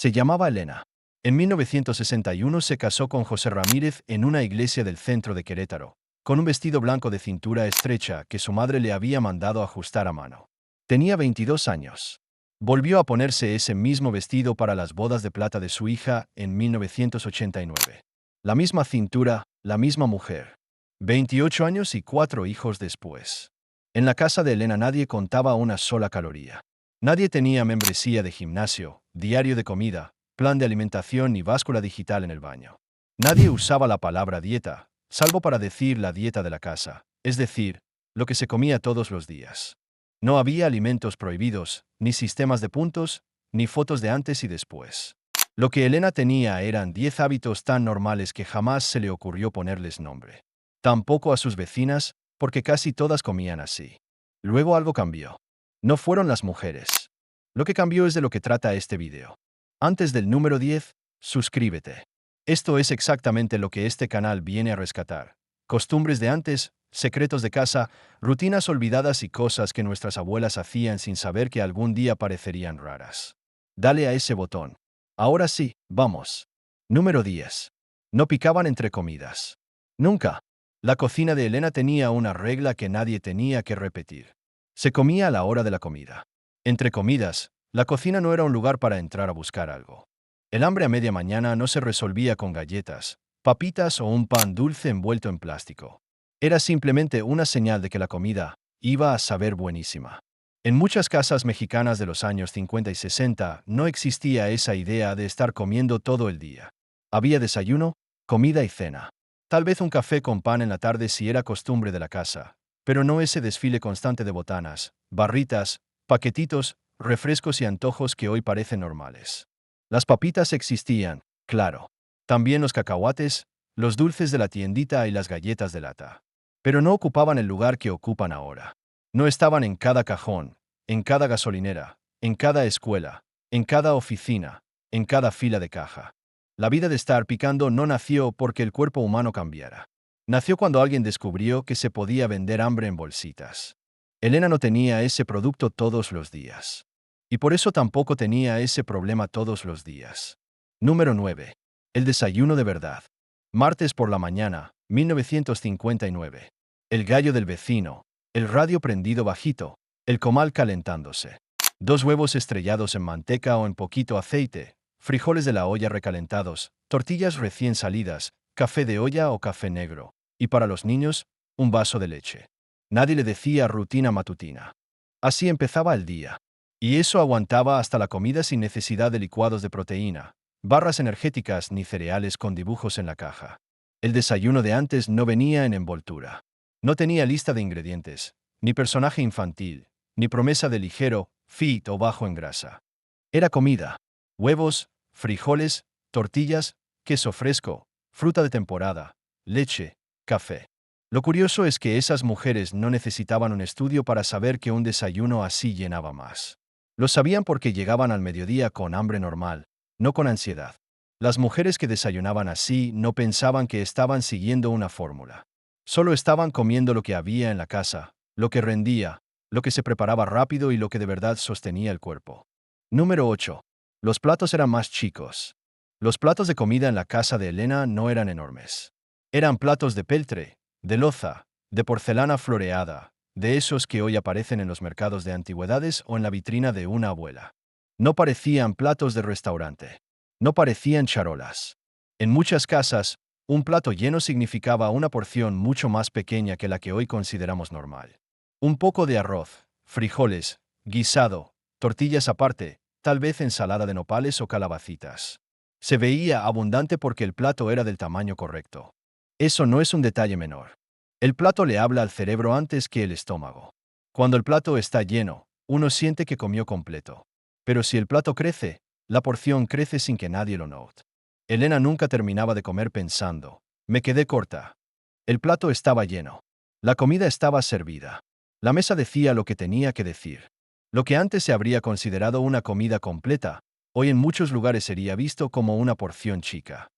Se llamaba Elena. En 1961 se casó con José Ramírez en una iglesia del centro de Querétaro, con un vestido blanco de cintura estrecha que su madre le había mandado ajustar a mano. Tenía 22 años. Volvió a ponerse ese mismo vestido para las bodas de plata de su hija en 1989. La misma cintura, la misma mujer. 28 años y 4 hijos después. En la casa de Elena nadie contaba una sola caloría. Nadie tenía membresía de gimnasio, diario de comida, plan de alimentación ni báscula digital en el baño. Nadie usaba la palabra dieta, salvo para decir la dieta de la casa, es decir, lo que se comía todos los días. No había alimentos prohibidos, ni sistemas de puntos, ni fotos de antes y después. Lo que Elena tenía eran 10 hábitos tan normales que jamás se le ocurrió ponerles nombre. Tampoco a sus vecinas, porque casi todas comían así. Luego algo cambió. No fueron las mujeres. Lo que cambió es de lo que trata este video. Antes del número 10, suscríbete. Esto es exactamente lo que este canal viene a rescatar. Costumbres de antes, secretos de casa, rutinas olvidadas y cosas que nuestras abuelas hacían sin saber que algún día parecerían raras. Dale a ese botón. Ahora sí, vamos. Número 10. No picaban entre comidas. Nunca. La cocina de Elena tenía una regla que nadie tenía que repetir. Se comía a la hora de la comida. Entre comidas, la cocina no era un lugar para entrar a buscar algo. El hambre a media mañana no se resolvía con galletas, papitas o un pan dulce envuelto en plástico. Era simplemente una señal de que la comida iba a saber buenísima. En muchas casas mexicanas de los años 50 y 60 no existía esa idea de estar comiendo todo el día. Había desayuno, comida y cena. Tal vez un café con pan en la tarde si era costumbre de la casa, pero no ese desfile constante de botanas, barritas, paquetitos, refrescos y antojos que hoy parecen normales. Las papitas existían, claro. También los cacahuates, los dulces de la tiendita y las galletas de lata. Pero no ocupaban el lugar que ocupan ahora. No estaban en cada cajón, en cada gasolinera, en cada escuela, en cada oficina, en cada fila de caja. La vida de estar picando no nació porque el cuerpo humano cambiara. Nació cuando alguien descubrió que se podía vender hambre en bolsitas. Elena no tenía ese producto todos los días. Y por eso tampoco tenía ese problema todos los días. Número 9. El desayuno de verdad. Martes por la mañana, 1959. El gallo del vecino, el radio prendido bajito, el comal calentándose. 2 huevos estrellados en manteca o en poquito aceite, frijoles de la olla recalentados, tortillas recién salidas, café de olla o café negro. Y para los niños, un vaso de leche. Nadie le decía rutina matutina. Así empezaba el día. Y eso aguantaba hasta la comida sin necesidad de licuados de proteína, barras energéticas ni cereales con dibujos en la caja. El desayuno de antes no venía en envoltura. No tenía lista de ingredientes, ni personaje infantil, ni promesa de ligero, fit o bajo en grasa. Era comida. Huevos, frijoles, tortillas, queso fresco, fruta de temporada, leche, café. Lo curioso es que esas mujeres no necesitaban un estudio para saber que un desayuno así llenaba más. Lo sabían porque llegaban al mediodía con hambre normal, no con ansiedad. Las mujeres que desayunaban así no pensaban que estaban siguiendo una fórmula. Solo estaban comiendo lo que había en la casa, lo que rendía, lo que se preparaba rápido y lo que de verdad sostenía el cuerpo. Número 8. Los platos eran más chicos. Los platos de comida en la casa de Elena no eran enormes. Eran platos de peltre, de loza, de porcelana floreada, de esos que hoy aparecen en los mercados de antigüedades o en la vitrina de una abuela. No parecían platos de restaurante. No parecían charolas. En muchas casas, un plato lleno significaba una porción mucho más pequeña que la que hoy consideramos normal. Un poco de arroz, frijoles, guisado, tortillas aparte, tal vez ensalada de nopales o calabacitas. Se veía abundante porque el plato era del tamaño correcto. Eso no es un detalle menor. El plato le habla al cerebro antes que el estómago. Cuando el plato está lleno, uno siente que comió completo. Pero si el plato crece, la porción crece sin que nadie lo note. Elena nunca terminaba de comer pensando, me quedé corta. El plato estaba lleno. La comida estaba servida. La mesa decía lo que tenía que decir. Lo que antes se habría considerado una comida completa, hoy en muchos lugares sería visto como una porción chica.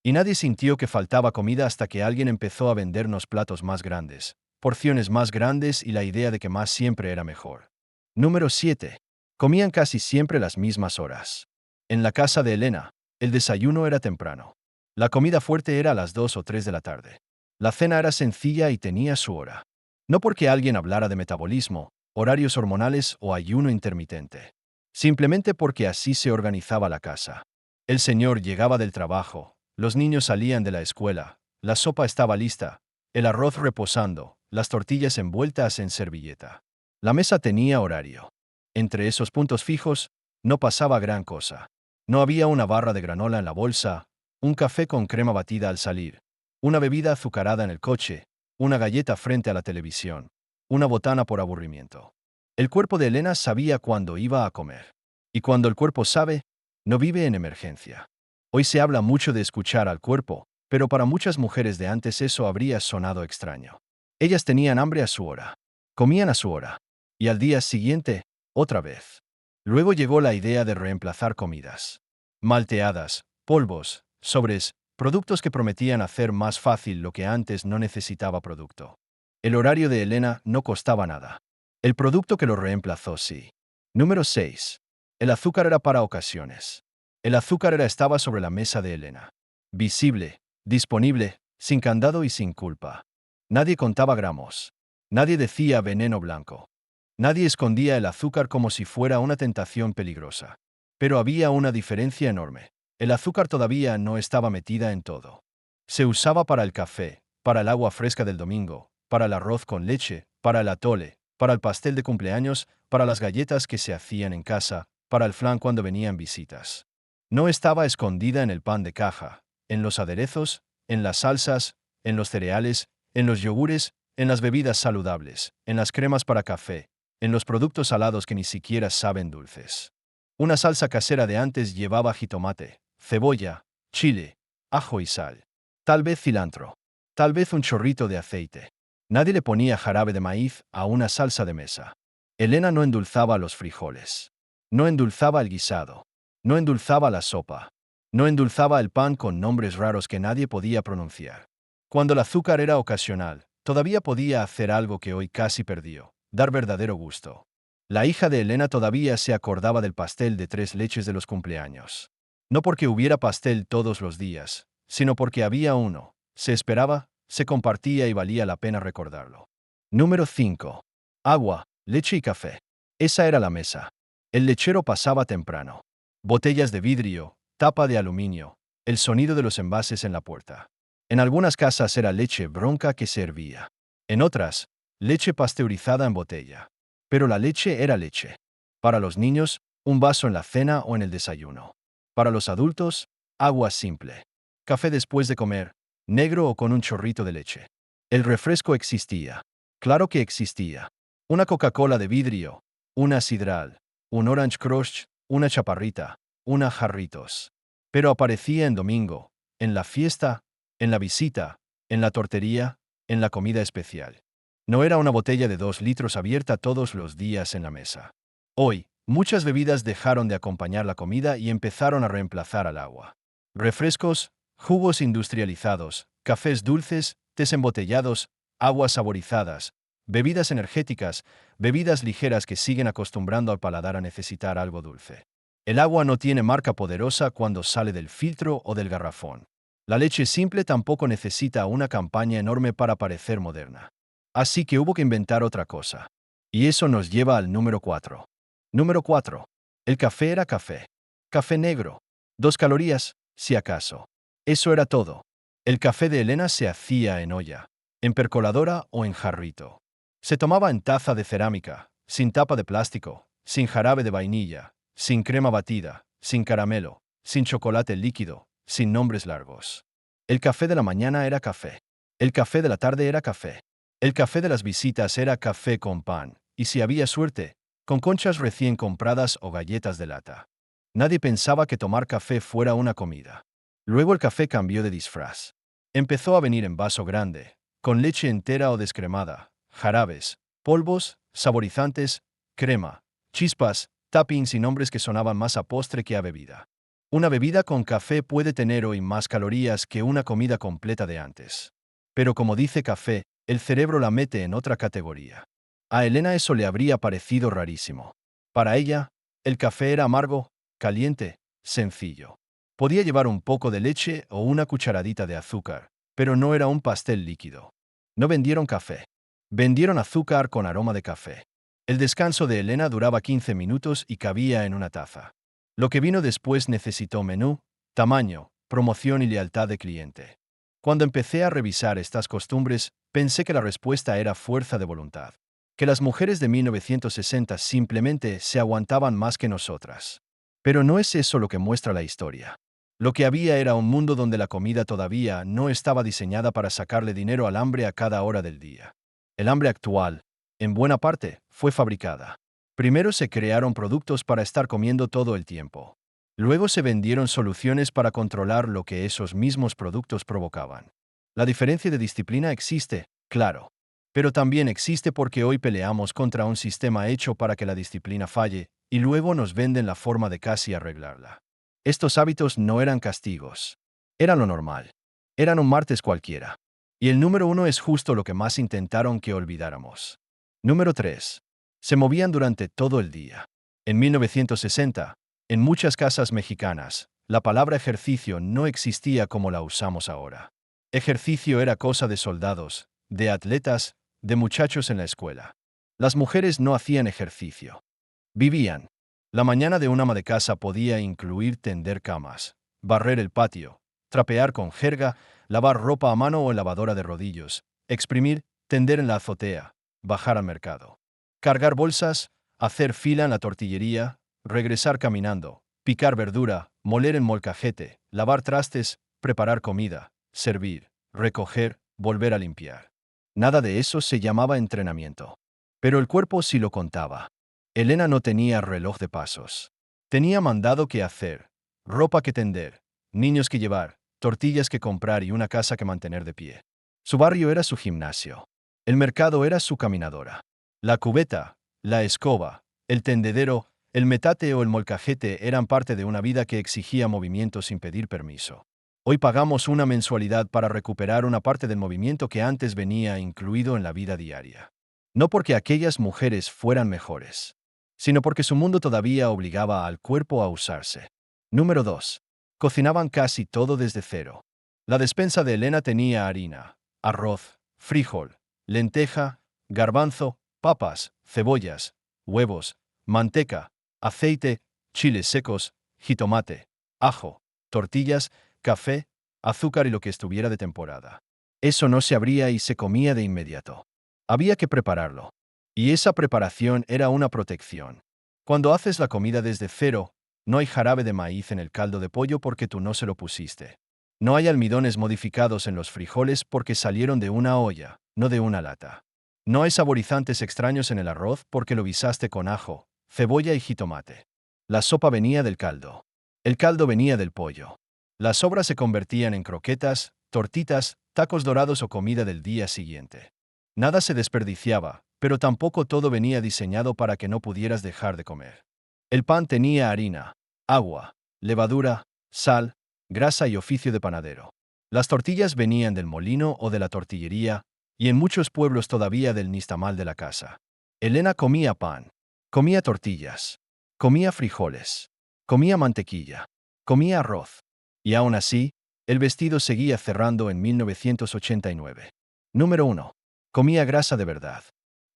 Y nadie sintió que faltaba comida hasta que alguien empezó a vendernos platos más grandes, porciones más grandes y la idea de que más siempre era mejor. Número 7. Comían casi siempre las mismas horas. En la casa de Elena, el desayuno era temprano. La comida fuerte era a las 2 o 3 de la tarde. La cena era sencilla y tenía su hora. No porque alguien hablara de metabolismo, horarios hormonales o ayuno intermitente. Simplemente porque así se organizaba la casa. El señor llegaba del trabajo, los niños salían de la escuela, la sopa estaba lista, el arroz reposando, las tortillas envueltas en servilleta. La mesa tenía horario. Entre esos puntos fijos, no pasaba gran cosa. No había una barra de granola en la bolsa, un café con crema batida al salir, una bebida azucarada en el coche, una galleta frente a la televisión, una botana por aburrimiento. El cuerpo de Elena sabía cuándo iba a comer. Y cuando el cuerpo sabe, no vive en emergencia. Hoy se habla mucho de escuchar al cuerpo, pero para muchas mujeres de antes eso habría sonado extraño. Ellas tenían hambre a su hora, comían a su hora, y al día siguiente, otra vez. Luego llegó la idea de reemplazar comidas. Malteadas, polvos, sobres, productos que prometían hacer más fácil lo que antes no necesitaba producto. El horario de Elena no costaba nada. El producto que lo reemplazó sí. Número 6. El azúcar era para ocasiones. El azúcar estaba sobre la mesa de Elena. Visible, disponible, sin candado y sin culpa. Nadie contaba gramos. Nadie decía veneno blanco. Nadie escondía el azúcar como si fuera una tentación peligrosa. Pero había una diferencia enorme. El azúcar todavía no estaba metida en todo. Se usaba para el café, para el agua fresca del domingo, para el arroz con leche, para el atole, para el pastel de cumpleaños, para las galletas que se hacían en casa, para el flan cuando venían visitas. No estaba escondida en el pan de caja, en los aderezos, en las salsas, en los cereales, en los yogures, en las bebidas saludables, en las cremas para café, en los productos salados que ni siquiera saben dulces. Una salsa casera de antes llevaba jitomate, cebolla, chile, ajo y sal. Tal vez cilantro. Tal vez un chorrito de aceite. Nadie le ponía jarabe de maíz a una salsa de mesa. Elena no endulzaba los frijoles. No endulzaba el guisado. No endulzaba la sopa. No endulzaba el pan con nombres raros que nadie podía pronunciar. Cuando el azúcar era ocasional, todavía podía hacer algo que hoy casi perdió: dar verdadero gusto. La hija de Elena todavía se acordaba del pastel de 3 leches de los cumpleaños. No porque hubiera pastel todos los días, sino porque había uno, se esperaba, se compartía y valía la pena recordarlo. Número 5. Agua, leche y café. Esa era la mesa. El lechero pasaba temprano. Botellas de vidrio, tapa de aluminio, el sonido de los envases en la puerta. En algunas casas era leche bronca que se hervía. En otras, leche pasteurizada en botella. Pero la leche era leche. Para los niños, un vaso en la cena o en el desayuno. Para los adultos, agua simple. Café después de comer, negro o con un chorrito de leche. El refresco existía. Claro que existía. Una Coca-Cola de vidrio, una Sidral, un Orange Crush, una chaparrita, una Jarritos. Pero aparecía en domingo, en la fiesta, en la visita, en la tortería, en la comida especial. No era una botella de 2 litros abierta todos los días en la mesa. Hoy, muchas bebidas dejaron de acompañar la comida y empezaron a reemplazar al agua. Refrescos, jugos industrializados, cafés dulces, tés embotellados, aguas saborizadas, bebidas energéticas, bebidas ligeras que siguen acostumbrando al paladar a necesitar algo dulce. El agua no tiene marca poderosa cuando sale del filtro o del garrafón. La leche simple tampoco necesita una campaña enorme para parecer moderna. Así que hubo que inventar otra cosa. Y eso nos lleva al número 4. Número 4. El café era café. Café negro. 2 calorías, si acaso. Eso era todo. El café de Elena se hacía en olla, en percoladora o en jarrito. Se tomaba en taza de cerámica, sin tapa de plástico, sin jarabe de vainilla, sin crema batida, sin caramelo, sin chocolate líquido, sin nombres largos. El café de la mañana era café. El café de la tarde era café. El café de las visitas era café con pan, y si había suerte, con conchas recién compradas o galletas de lata. Nadie pensaba que tomar café fuera una comida. Luego el café cambió de disfraz. Empezó a venir en vaso grande, con leche entera o descremada, jarabes, polvos, saborizantes, crema, chispas, toppings y nombres que sonaban más a postre que a bebida. Una bebida con café puede tener hoy más calorías que una comida completa de antes. Pero como dice café, el cerebro la mete en otra categoría. A Elena eso le habría parecido rarísimo. Para ella, el café era amargo, caliente, sencillo. Podía llevar un poco de leche o una cucharadita de azúcar, pero no era un pastel líquido. No vendieron café. Vendieron azúcar con aroma de café. El descanso de Elena duraba 15 minutos y cabía en una taza. Lo que vino después necesitó menú, tamaño, promoción y lealtad de cliente. Cuando empecé a revisar estas costumbres, pensé que la respuesta era fuerza de voluntad, que las mujeres de 1960 simplemente se aguantaban más que nosotras. Pero no es eso lo que muestra la historia. Lo que había era un mundo donde la comida todavía no estaba diseñada para sacarle dinero al hambre a cada hora del día. El hambre actual, en buena parte, fue fabricada. Primero se crearon productos para estar comiendo todo el tiempo. Luego se vendieron soluciones para controlar lo que esos mismos productos provocaban. La diferencia de disciplina existe, claro. Pero también existe porque hoy peleamos contra un sistema hecho para que la disciplina falle, y luego nos venden la forma de casi arreglarla. Estos hábitos no eran castigos. Eran lo normal. Eran un martes cualquiera. Y el número 1 es justo lo que más intentaron que olvidáramos. Número 3. Se movían durante todo el día. En 1960, en muchas casas mexicanas, la palabra ejercicio no existía como la usamos ahora. Ejercicio era cosa de soldados, de atletas, de muchachos en la escuela. Las mujeres no hacían ejercicio. Vivían. La mañana de un ama de casa podía incluir tender camas, barrer el patio, trapear con jerga, lavar ropa a mano o en lavadora de rodillos, exprimir, tender en la azotea, bajar al mercado, cargar bolsas, hacer fila en la tortillería, regresar caminando, picar verdura, moler en molcajete, lavar trastes, preparar comida, servir, recoger, volver a limpiar. Nada de eso se llamaba entrenamiento. Pero el cuerpo sí lo contaba. Elena no tenía reloj de pasos. Tenía mandado que hacer, ropa que tender, niños que llevar, tortillas que comprar y una casa que mantener de pie. Su barrio era su gimnasio. El mercado era su caminadora. La cubeta, la escoba, el tendedero, el metate o el molcajete eran parte de una vida que exigía movimiento sin pedir permiso. Hoy pagamos una mensualidad para recuperar una parte del movimiento que antes venía incluido en la vida diaria. No porque aquellas mujeres fueran mejores, sino porque su mundo todavía obligaba al cuerpo a usarse. Número 2. Cocinaban casi todo desde cero. La despensa de Elena tenía harina, arroz, frijol, lenteja, garbanzo, papas, cebollas, huevos, manteca, aceite, chiles secos, jitomate, ajo, tortillas, café, azúcar y lo que estuviera de temporada. Eso no se abría y se comía de inmediato. Había que prepararlo. Y esa preparación era una protección. Cuando haces la comida desde cero, no hay jarabe de maíz en el caldo de pollo porque tú no se lo pusiste. No hay almidones modificados en los frijoles porque salieron de una olla, no de una lata. No hay saborizantes extraños en el arroz porque lo guisaste con ajo, cebolla y jitomate. La sopa venía del caldo. El caldo venía del pollo. Las sobras se convertían en croquetas, tortitas, tacos dorados o comida del día siguiente. Nada se desperdiciaba, pero tampoco todo venía diseñado para que no pudieras dejar de comer. El pan tenía harina, agua, levadura, sal, grasa y oficio de panadero. Las tortillas venían del molino o de la tortillería, y en muchos pueblos todavía del nistamal de la casa. Elena comía pan, comía tortillas, comía frijoles, comía mantequilla, comía arroz. Y aún así, el vestido seguía cerrando en 1989. Número 1. Comía grasa de verdad.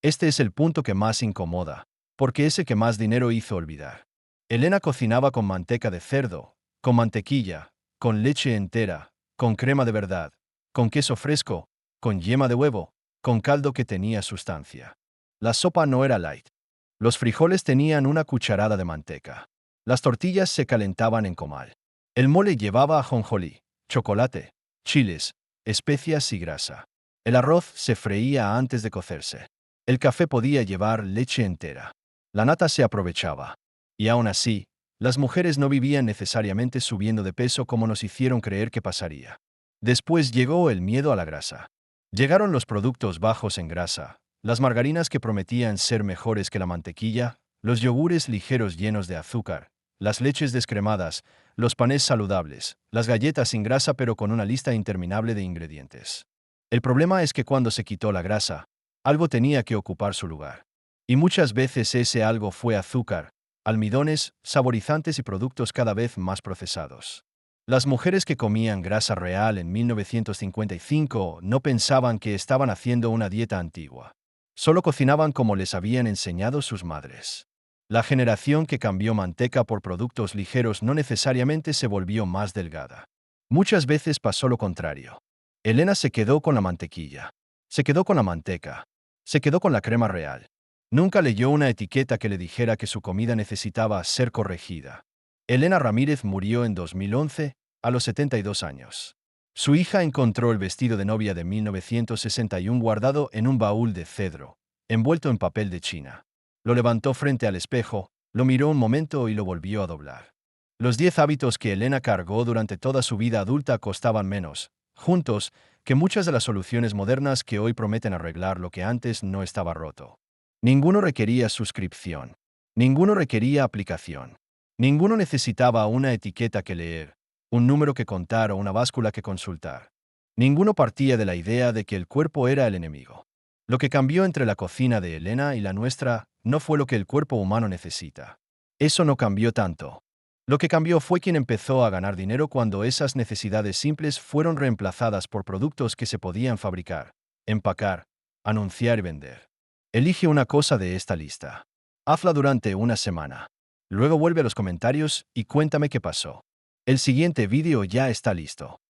Este es el punto que más incomoda, porque es el que más dinero hizo olvidar. Elena cocinaba con manteca de cerdo, con mantequilla, con leche entera, con crema de verdad, con queso fresco, con yema de huevo, con caldo que tenía sustancia. La sopa no era light. Los frijoles tenían una cucharada de manteca. Las tortillas se calentaban en comal. El mole llevaba ajonjolí, chocolate, chiles, especias y grasa. El arroz se freía antes de cocerse. El café podía llevar leche entera. La nata se aprovechaba. Y aún así, las mujeres no vivían necesariamente subiendo de peso como nos hicieron creer que pasaría. Después llegó el miedo a la grasa. Llegaron los productos bajos en grasa, las margarinas que prometían ser mejores que la mantequilla, los yogures ligeros llenos de azúcar, las leches descremadas, los panes saludables, las galletas sin grasa pero con una lista interminable de ingredientes. El problema es que cuando se quitó la grasa, algo tenía que ocupar su lugar. Y muchas veces ese algo fue azúcar, almidones, saborizantes y productos cada vez más procesados. Las mujeres que comían grasa real en 1955 no pensaban que estaban haciendo una dieta antigua. Solo cocinaban como les habían enseñado sus madres. La generación que cambió manteca por productos ligeros no necesariamente se volvió más delgada. Muchas veces pasó lo contrario. Elena se quedó con la mantequilla. Se quedó con la manteca. Se quedó con la crema real. Nunca leyó una etiqueta que le dijera que su comida necesitaba ser corregida. Elena Ramírez murió en 2011, a los 72 años. Su hija encontró el vestido de novia de 1961 guardado en un baúl de cedro, envuelto en papel de China. Lo levantó frente al espejo, lo miró un momento y lo volvió a doblar. Los 10 hábitos que Elena cargó durante toda su vida adulta costaban menos, juntos, que muchas de las soluciones modernas que hoy prometen arreglar lo que antes no estaba roto. Ninguno requería suscripción. Ninguno requería aplicación. Ninguno necesitaba una etiqueta que leer, un número que contar o una báscula que consultar. Ninguno partía de la idea de que el cuerpo era el enemigo. Lo que cambió entre la cocina de Elena y la nuestra no fue lo que el cuerpo humano necesita. Eso no cambió tanto. Lo que cambió fue quien empezó a ganar dinero cuando esas necesidades simples fueron reemplazadas por productos que se podían fabricar, empacar, anunciar y vender. Elige una cosa de esta lista. Hazla durante una semana. Luego vuelve a los comentarios y cuéntame qué pasó. El siguiente vídeo ya está listo.